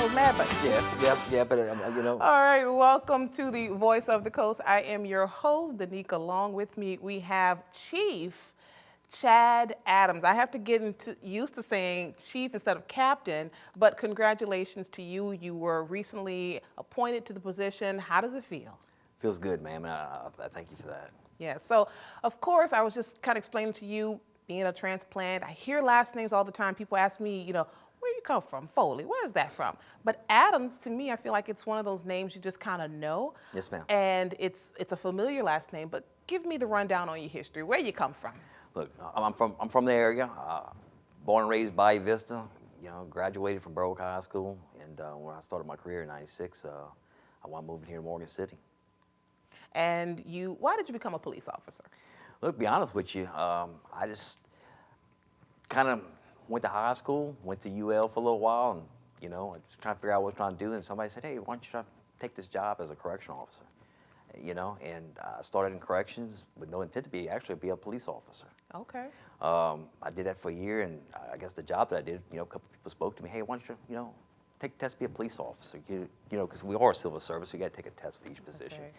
was mad, but Yeah, but all right, welcome to the Voice of the Coast. I am your host, Danica. Along with me, we have Chief Chad Adams. I have to get used to saying chief instead of captain, but congratulations to you. You were recently appointed to the position. How does it feel? feels good, man. I thank you for that. Yeah, so of course, I was just kind of explaining to you, being a transplant, I hear last names all the time. People ask me, where you come from? Foley, where is that from? But Adams, to me, I feel like it's one of those names you just kind of know. Yes, ma'am. And it's a familiar last name, but give me the rundown on your history. Where you come from? Look, I'm from the area. Born and raised Bayou Vista. Graduated from Berwick High School, and when I started my career in '96, I wound up moving here to Morgan City. And why did you become a police officer? Look, to be honest with you, I just kind of went to high school, went to UL for a little while, and I was trying to figure out what I was trying to do. And somebody said, "Hey, why don't you try to take this job as a correctional officer?" And I started in corrections with no intent to be a police officer. Okay. I did that for a year, and I guess the job that I did, a couple people spoke to me, "Hey, why don't you, take a test to be a police officer? Because we are a civil service, so you got to take a test for each position." Okay.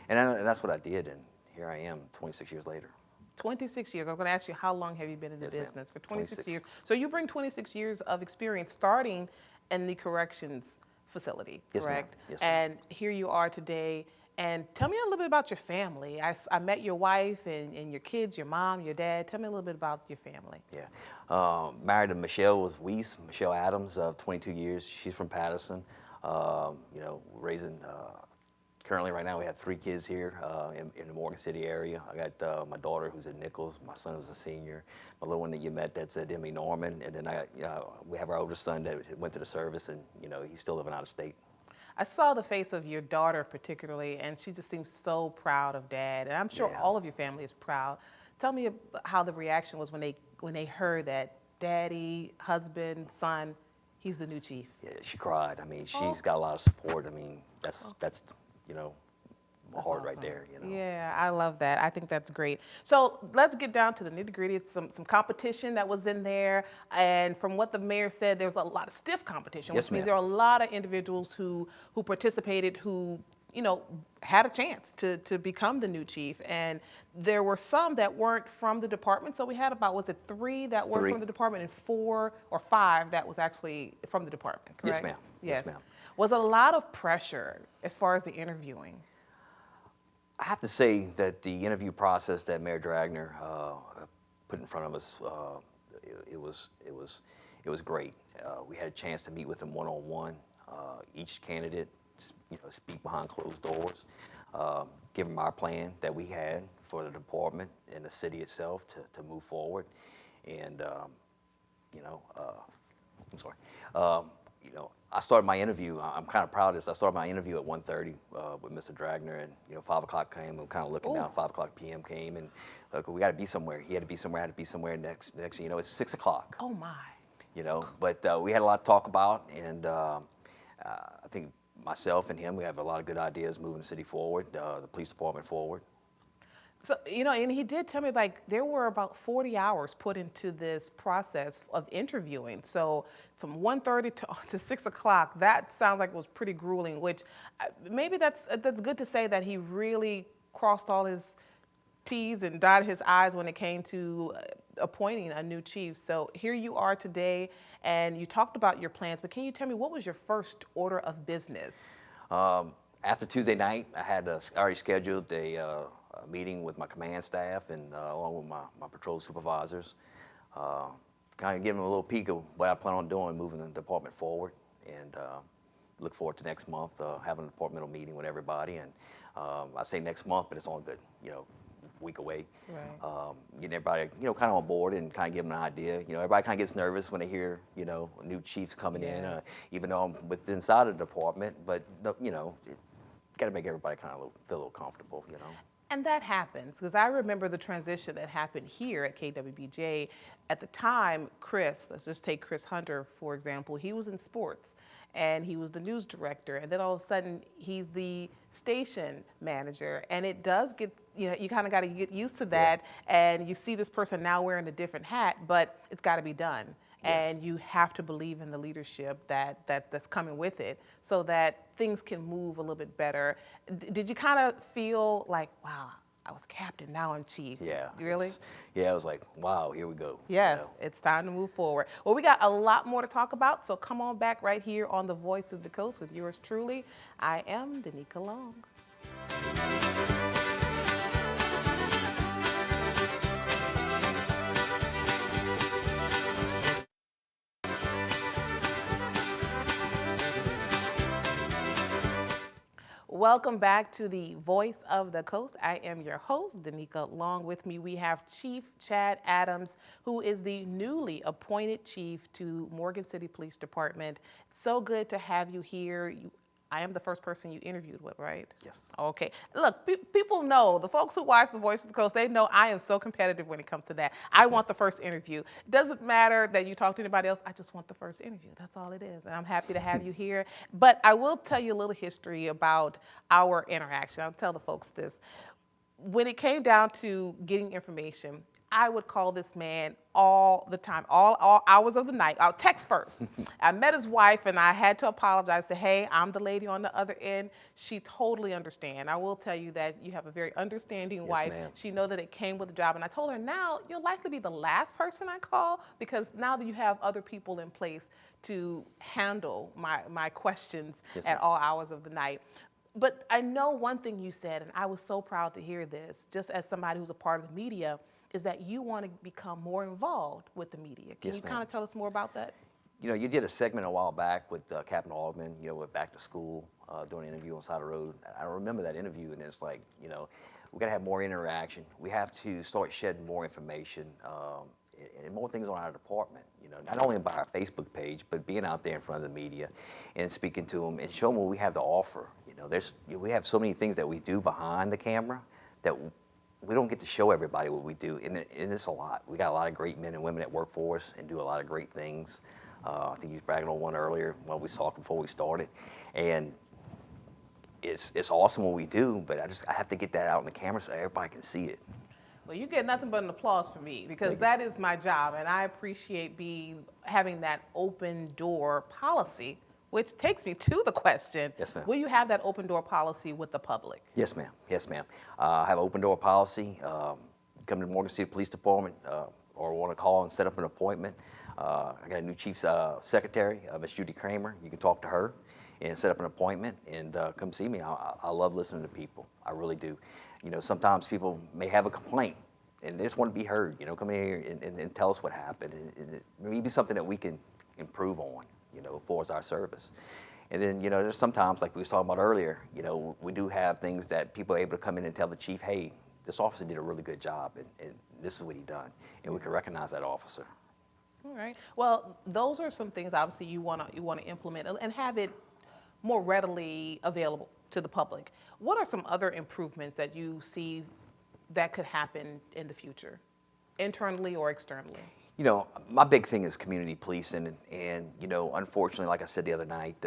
And that's what I did, and here I am, 26 years later. 26 years. I was going to ask you, how long have you been in the Yes, ma'am. business? For 26 26. years. So you bring 26 years of experience starting in the corrections facility, Yes, ma'am. correct? Yes, ma'am. And here you are today. And tell me a little bit about your family. I met your wife and your kids, your mom, your dad. Tell me a little bit about your family. Yeah. Married to Michelle Weiss, Michelle Adams, of 22 years. She's from Patterson. Raising, currently right now we have 3 kids here in the Morgan City area. I got my daughter who's at Nichols, my son who's a senior, my little one that you met that's at Emmy Norman, and then we have our oldest son that went to the service, and he's still living out of state. I saw the face of your daughter particularly, and she just seems so proud of dad. And I'm sure Yeah. all of your family is proud. Tell me how the reaction was when they heard that daddy, husband, son, he's the new chief. Yeah, she cried. I mean, Oh. she's got a lot of support. I mean, that's my That's heart right awesome. there. Yeah, I love that. I think that's great. So let's get down to the nitty gritty. It's some competition that was in there. And from what the mayor said, there's a lot of stiff competition, Yes, which means ma'am. there are a lot of individuals who participated who, had a chance to become the new chief. And there were some that weren't from the department. So we had about, was it 3 that were 3. from the department and 4 or 5 that was actually from the department, correct? Yes, ma'am. Yes, ma'am. Was a lot of pressure as far as the interviewing? I have to say that the interview process that Mayor Dragner put in front of us, it was great. We had a chance to meet with him one-on-one. Each candidate, speak behind closed doors, give him our plan that we had for the department and the city itself to move forward. And I'm sorry. I started my interview. I'm kind of proud of this. I started my interview at 1:30 with Mr. Dragner, and 5 o'clock came. I'm kind of looking down. 5 o'clock p.m. came, and look, we got to be somewhere. He had to be somewhere. I had to be somewhere. Next, thing you know, it's 6 o'clock. Oh my. But we had a lot to talk about, and I think myself and him, we have a lot of good ideas moving the city forward, the police department forward. So, and he did tell me like there were about 40 hours put into this process of interviewing. So from 1:30 to 6 o'clock, that sounds like it was pretty grueling, which maybe that's good to say that he really crossed all his T's and dotted his I's when it came to appointing a new chief. So here you are today, and you talked about your plans, but can you tell me what was your first order of business? After Tuesday night, I had already scheduled a meeting with my command staff and along with my patrol supervisors. Kind of give them a little peek of what I plan on doing, moving the department forward, and look forward to next month having a departmental meeting with everybody. And I say next month, but it's only good, week away. Right. Getting everybody, kind of on board and kind of give them an idea. Everybody kind of gets nervous when they hear, new chiefs coming in, Yes. even though I'm inside of the department, but, got to make everybody kind of feel a little comfortable, And that happens, because I remember the transition that happened here at KWBJ. At the time, let's just take Chris Hunter, for example, he was in sports, and he was the news director, and then all of a sudden, he's the station manager, and it does get, you kind of got to get used to that, and you see this person now wearing a different hat, but it's got to be done. Yes. and you have to believe in the leadership that's coming with it, so that things can move a little bit better. Did you kind of feel like, wow, I was captain, now I'm chief? Yeah. Really? Yeah, I was like, wow, here we go. Yes, it's time to move forward. Well, we got a lot more to talk about, so come on back right here on The Voice of the Coast with yours truly. I am Danica Long. Welcome back to the Voice of the Coast. I am your host, Danica Long. With me, we have Chief Chad Adams, who is the newly appointed chief to Morgan City Police Department. So good to have you here. I am the first person you interviewed with, right? Yes. Okay. Look, people know, the folks who watch The Voice of the Coast, they know I am so competitive when it comes to that. I want the first interview. Doesn't matter that you talk to anybody else, I just want the first interview. That's all it is. And I'm happy to have you here. But I will tell you a little history about our interaction. I'll tell the folks this. When it came down to getting information, I would call this man all the time, all hours of the night. I'll text first. I met his wife and I had to apologize. Say, hey, I'm the lady on the other end. She totally understands. I will tell you that you have a very understanding wife. ma'am. She know that it came with the job. And I told her, now you'll likely be the last person I call, because now that you have other people in place to handle my questions Yes, at ma'am. all hours of the night. But I know one thing you said, and I was so proud to hear this, just as somebody who's a part of the media, is that you want to become more involved with the media. Can Yes, you ma'am. kind of tell us more about that? You know, you did a segment a while back with Captain Altman, you know, with Back to School, doing an interview on side of the road. I remember that interview, and it's like, you know, we got to have more interaction. We have to start shedding more information and more things on our department. You know, not only by our Facebook page, but being out there in front of the media and speaking to them and showing what we have to offer. You know, we have so many things that we do behind the camera that we don't get to show everybody what we do, and it's a lot. We got a lot of great men and women that work for us and do a lot of great things. I think you was bragging on one earlier while we was talking before we started, and it's awesome what we do. But I have to get that out on the camera so everybody can see it. Well, you get nothing but an applause from me, because that is my job, and I appreciate having that open door policy, which takes me to the question. Yes, ma'am. Will you have that open door policy with the public? Yes, ma'am. Yes, ma'am. I have an open door policy. Come to the Morgan City Police Department or want to call and set up an appointment. I got a new chief secretary, Miss Judy Kramer. You can talk to her and set up an appointment and come see me. I love listening to people. I really do. You know, sometimes people may have a complaint and they just want to be heard. You know, come in here and tell us what happened. And it may be something that we can improve on, you know, for our service. And then, you know, there's sometimes, like we was talking about earlier, you know, we do have things that people are able to come in and tell the chief, hey, this officer did a really good job, and this is what he done. And we can recognize that officer. All right. Well, those are some things obviously you want to implement and have it more readily available to the public. What are some other improvements that you see that could happen in the future, internally or externally? You know, my big thing is community policing, and you know, unfortunately, like I said the other night,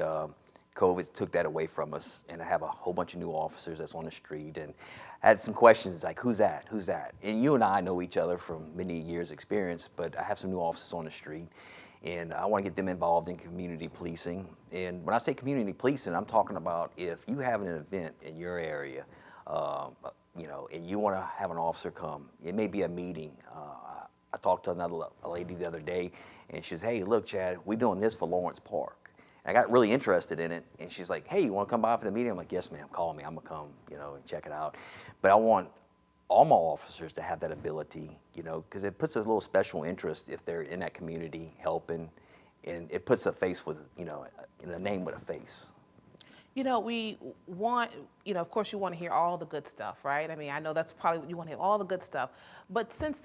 COVID took that away from us, and I have a whole bunch of new officers that's on the street, and I had some questions like, who's that? Who's that? And you and I know each other from many years' experience, but I have some new officers on the street, and I want to get them involved in community policing. And when I say community policing, I'm talking about if you have an event in your area, you know, and you want to have an officer come, it may be a meeting. I talked to a lady the other day, and she says, hey, look, Chad, we're doing this for Lawrence Park. And I got really interested in it, and she's like, hey, you want to come by for the meeting? I'm like, yes, ma'am, call me. I'm going to come, you know, and check it out. But I want all my officers to have that ability, you know, because it puts a little special interest if they're in that community helping, and it puts a face with, you know, a name with a face. You know, we want, you know, of course you want to hear all the good stuff, right? I mean, I know that's probably what you want to hear, all the good stuff. But since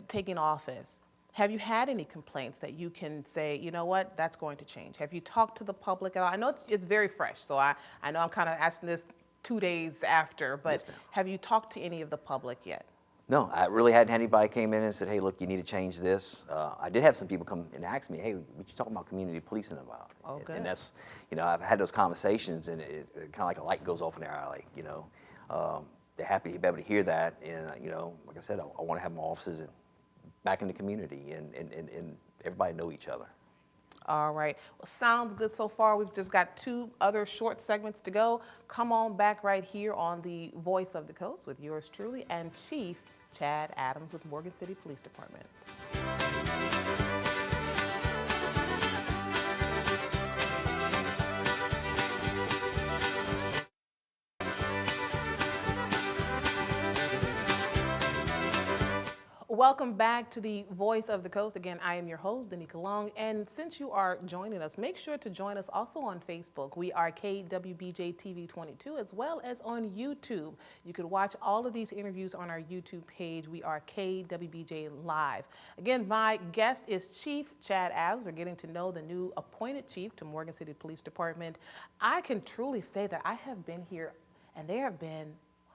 taking office, have you had any complaints that you can say, you know what, that's going to change? Have you talked to the public at all? I know it's very fresh, so I know I'm kind of asking this 2 days after, but Yes, ma'am. have you talked to any of the public yet? No, I really hadn't had anybody came in and said, hey, look, you need to change this. I did have some people come and ask me, hey, what you talking about community policing about? Oh, good. And that's, you know, I've had those conversations, and it kind of like a light goes off in their eye, like, you know, they're happy to be able to hear that. And, you know, like I said, I want to have my officers back in the community and everybody know each other. All right. Well, sounds good so far. We've just got 2 other short segments to go. Come on back right here on the Voice of the Coast with yours truly and Chief Chad Adams with Morgan City Police Department. Welcome back to the Voice of the Coast. Again, I am your host, Danica Long. And since you are joining us, make sure to join us also on Facebook. We are KWBJ TV 22, as well as on YouTube. You can watch all of these interviews on our YouTube page. We are KWBJ Live. Again, my guest is Chief Chad Adams. We're getting to know the new appointed chief to Morgan City Police Department. I can truly say that I have been here, and there have been, 1,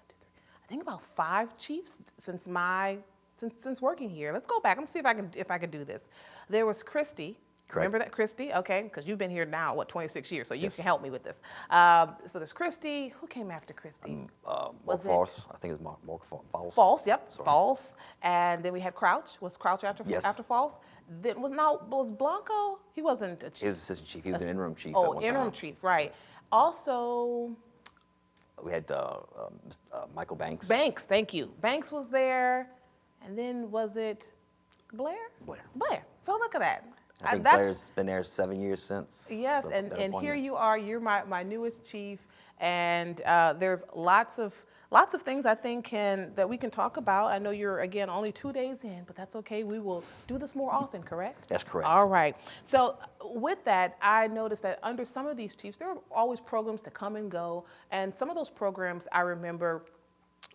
2, 3, I think about 5 chiefs since working here. Let's go back. Let me see if I can do this. There was Christy. Correct. Remember that, Christy? Okay, because you've been here now, 26 years, so you Yes. can help me with this. So there's Christy. Who came after Christy? Mark False, I think it's Mark False. False, yep, Sorry. False. And then we had Crouch. Was Crouch after Yes. False? Then was Blanco? He wasn't a chief. He was assistant chief. He was an interim chief at Oh, one interim time. chief, right. Yes. Also, We had Michael Banks. Banks, thank you. Banks was there. And then was it Blair? Blair. Blair. So look at that. I think That's- Blair's been there 7 years since. Yes, that and here appointment. you are. You're my newest chief, and there's lots of things I think that we can talk about. I know you're again only 2 days in, but that's okay. We will do this more often, correct? That's correct. All right. So with that, I noticed that under some of these chiefs, there are always programs to come and go, and some of those programs I remember.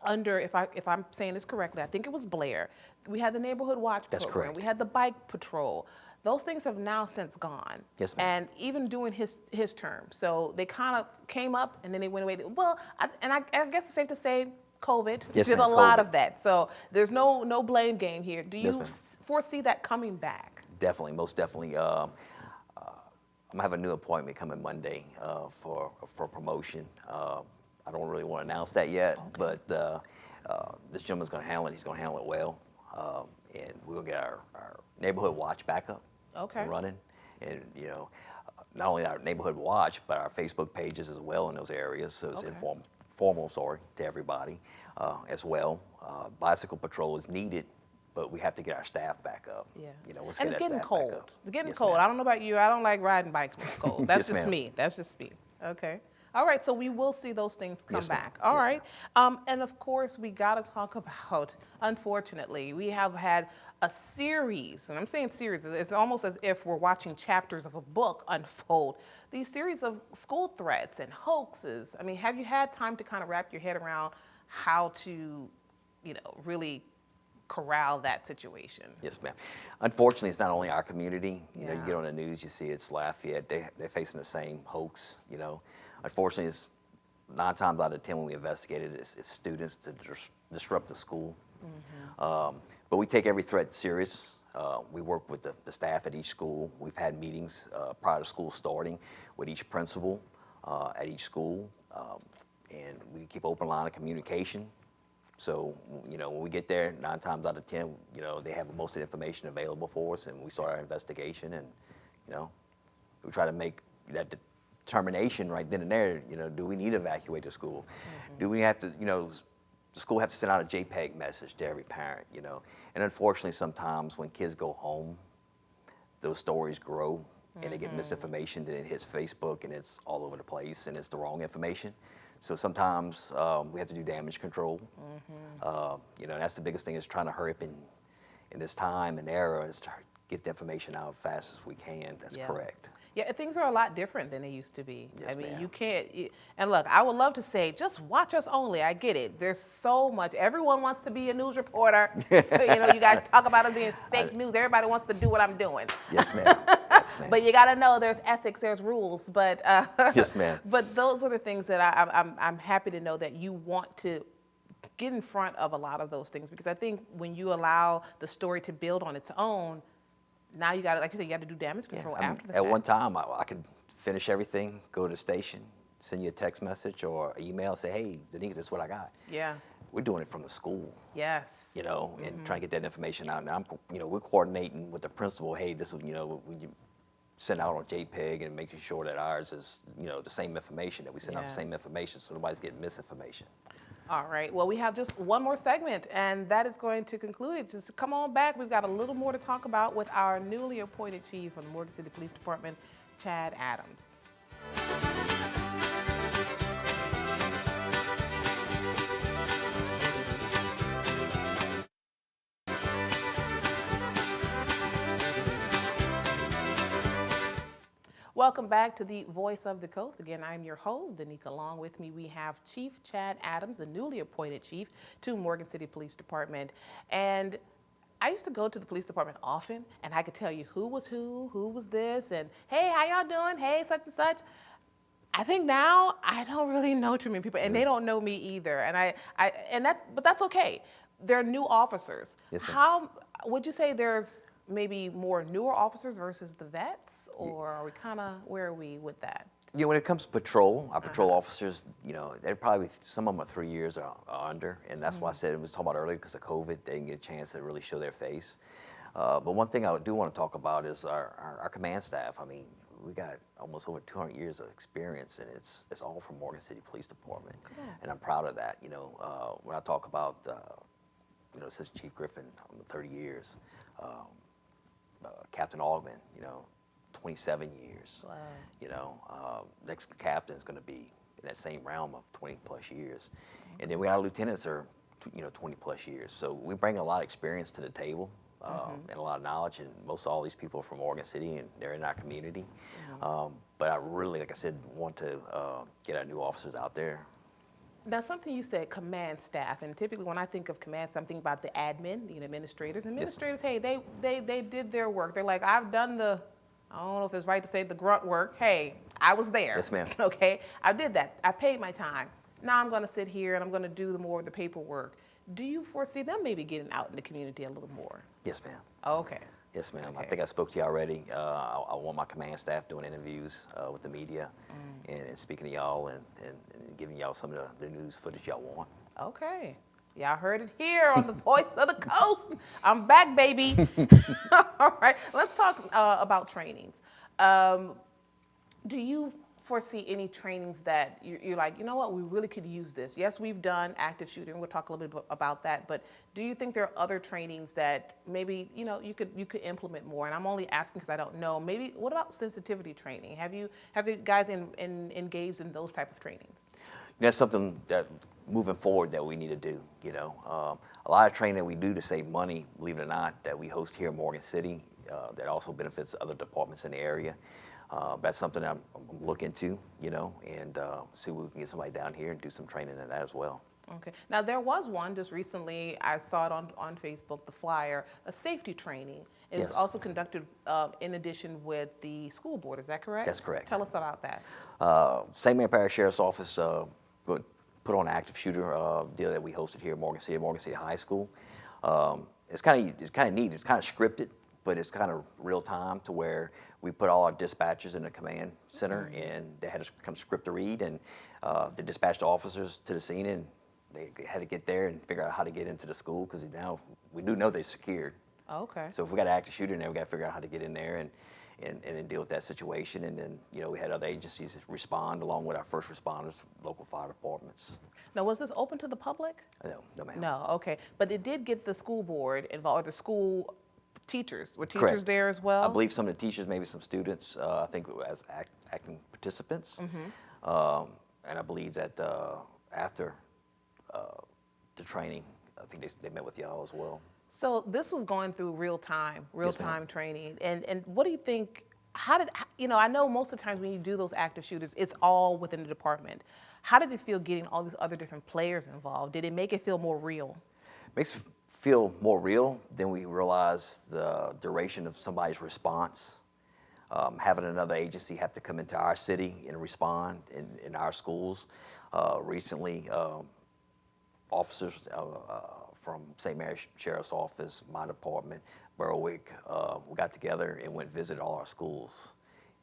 Under, if I'm saying this correctly, I think it was Blair. We had the Neighborhood Watch That's program. correct. We had the Bike Patrol. Those things have now since gone. Yes, ma'am. And even during his term, so they kind of came up and then they went away. Well, I guess it's safe to say COVID Yes, did ma'am, a lot COVID. of that. So there's no blame game here. Do Yes, you ma'am. foresee that coming back? Definitely, most definitely. I'm gonna have a new appointment coming Monday for promotion. I don't really want to announce that yet, but this gentleman's gonna handle it. He's gonna handle it well, and we'll get our neighborhood watch back up Okay. and running, and not only our neighborhood watch, but our Facebook pages as well in those areas. So it's Okay. formal, to everybody as well. Bicycle patrol is needed, but we have to get our staff back up. Yeah. Let's And get it's that getting staff cold. back up. It's getting Yes, cold. ma'am. I don't know about you. I don't like riding bikes when it's cold. That's Yes, just ma'am. me. That's just me. Okay. All right. So we will see those things come Yes, ma'am. back. All Yes, right. And of course, we got to talk about, unfortunately, we have had a series, and I'm saying series, it's almost as if we're watching chapters of a book unfold. These series of school threats and hoaxes. I mean, have you had time to kind of wrap your head around how to, really corral that situation? Yes, ma'am. Unfortunately, it's not only our community. You Yeah. get on the news, you see it's Lafayette. They're facing the same hoax. Unfortunately, it's 9 times out of 10 when we investigate it, it's students to disrupt the school. But we take every threat serious. We work with the staff at each school. We've had meetings prior to school starting with each principal at each school, and we keep open line of communication. So, when we get there, 9 times out of 10, they have most of the information available for us, and we start our investigation, and, we try to make that determination right then and there. Do we need to evacuate the school? Do we have to, the school have to send out a JPEG message to every parent, And unfortunately, sometimes when kids go home, those stories grow, and they get misinformation, then it hits Facebook, and it's all over the place, and it's the wrong information. So sometimes we have to do damage control. That's the biggest thing, is trying to hurry up in this time and era, is to get the information out as fast as we can. That's Yeah. correct. Yeah, things are a lot different than they used to be. Yes, I mean, ma'am. you can't, and look, I would love to say, just watch us only. I get it. There's so much. Everyone wants to be a news reporter. You guys talk about it being fake news. Everybody wants to do what I'm doing. Yes, ma'am. Yes, ma'am. But you got to know there's ethics, there's rules. But Yes, ma'am. But those are the things that I'm happy to know that you want to get in front of a lot of those things, because I think when you allow the story to build on its own, now you got to, like you said, you got to do damage control after the At fact. one time, I could finish everything, go to the station, send you a text message or email, say, hey, Danica, this is what I got. Yeah. we're doing it from the school. Yes. You know, and trying to get that information out. And we're coordinating with the principal. Hey, this is, when you send out on JPEG and making sure that ours is, the same information, that we send out the Yes. same information so nobody's getting misinformation. All right. Well, we have just one more segment, and that is going to conclude it. Just come on back. We've got a little more to talk about with our newly appointed chief from the Morgan City Police Department, Chad Adams. Welcome back to the Voice of the Coast. Again, I'm your host, Danica. Along with me, we have Chief Chad Adams, the newly appointed chief to Morgan City Police Department. And I used to go to the police department often, and I could tell you who was this, and hey, how y'all doing? Hey, such and such. I think now I don't really know too many people, and they don't know me either. And but that's okay. They're new officers. Yes, ma'am. How would you say there's maybe more newer officers versus the vets, or are we kind of, where are we with that? When it comes to patrol, our patrol officers, they're probably, some of them are 3 years or under, and that's why I said, it was talking about earlier, because of COVID, they didn't get a chance to really show their face. But one thing I do want to talk about is our command staff. I mean, we got almost over 200 years of experience, and it's all from Morgan City Police Department, and I'm proud of that. When I talk about, since Chief Griffin, 30 years, Captain Augman, 27 years. Wow. Next captain is going to be in that same realm of 20 plus years. And then we got our lieutenants are, 20 plus years. So we bring a lot of experience to the table and a lot of knowledge. And most all these people are from Morgan City, and they're in our community. But I really, like I said, want to get our new officers out there. Now, something you said, command staff, and typically when I think of command staff, I'm thinking about the admin, the administrators. Administrators, hey, they did their work. They're like, I've done I don't know if it's right to say the grunt work. Hey, I was there. Yes, ma'am. Okay, I did that. I paid my time. Now I'm going to sit here and I'm going to do more of the paperwork. Do you foresee them maybe getting out in the community a little more? Yes, ma'am. Okay. Yes, ma'am. Okay. I think I spoke to you already. I want my command staff doing interviews with the media and speaking to y'all and giving y'all some of the news footage y'all want. Okay. Y'all heard it here on the Voice of the Coast. I'm back, baby. All right. Let's talk about trainings. Do you foresee any trainings that you're like, you know what, we really could use this? Yes, we've done active shooter. We'll talk a little bit about that. But do you think there are other trainings that maybe you could implement more? And I'm only asking because I don't know. Maybe what about sensitivity training? Have you guys engaged in those type of trainings? That's something that moving forward that we need to do. A lot of training that we do to save money, believe it or not, that we host here in Morgan City, that also benefits other departments in the area. That's something I'm looking into, and see if we can get somebody down here and do some training in that as well. Okay. Now, there was one just recently, I saw it on Facebook, the flyer, a safety training. It was Yes. also conducted in addition with the school board, is that correct? That's correct. Tell us about that. St. Mary Parish Sheriff's Office put on an active shooter deal that we hosted here at Morgan City High School. It's kind of neat. It's kind of scripted, but it's kind of real time to where we put all our dispatchers in the command center, and they had to kind of script to read, and they dispatched the officers to the scene, and they had to get there and figure out how to get into the school, because now we do know they're secured. Okay. So if we got an active shooter in there, we got to figure out how to get in there and then deal with that situation. And then, we had other agencies respond along with our first responders, local fire departments. Now, was this open to the public? No, ma'am. No, okay. But it did get the school board involved, or the school teachers. Were teachers Correct. there as well? I believe some of the teachers, maybe some students, I think as acting participants. And I believe that after the training, I think they met with y'all as well. So this was going through real time Yes, ma'am. training. And what do you think, I know most of the times when you do those active shooters, it's all within the department. How did it feel getting all these other different players involved? Did it make it feel more real? Makes it feel more real. Then we realize the duration of somebody's response. Having another agency have to come into our city and respond in our schools. Recently, officers from St. Mary's Sheriff's Office, my department, Berwick, we got together and went visit all our schools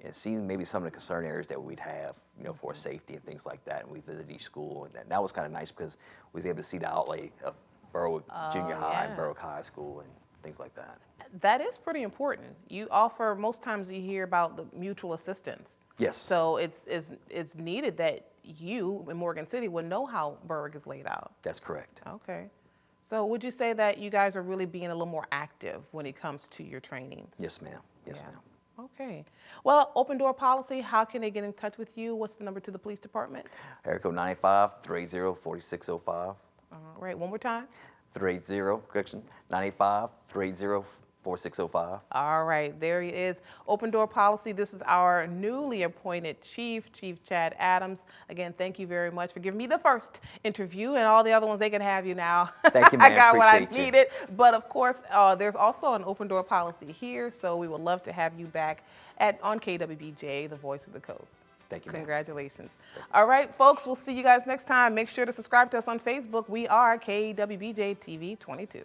and seeing maybe some of the concern areas that we'd have, you know, for safety and things like that. And we visited each school, and that was kind of nice because we was able to see the outlay of Berwick Junior High and yeah. Berwick High School and things like that. That is pretty important. You offer, most times you hear about the mutual assistance. Yes. So it's needed that you in Morgan City would know how Berwick is laid out. That's correct. Okay. So would you say that you guys are really being a little more active when it comes to your trainings? Yes, ma'am. Yes, Yeah. ma'am. Okay. Well, open door policy, how can they get in touch with you? What's the number to the police department? Area code 985-380-4605. All right, one more time. 380, correction, 985-380-4605. All right, there he is. Open door policy. This is our newly appointed chief, Chief Chad Adams. Again, thank you very much for giving me the first interview, and all the other ones, they can have you now. Thank you, I ma'am. got what I Appreciate you. needed. But of course, there's also an open door policy here, so we would love to have you back on KWBJ, the voice of the coast. Thank you, ma'am. Congratulations. All right, folks, we'll see you guys next time. Make sure to subscribe to us on Facebook. We are KWBJ TV 22.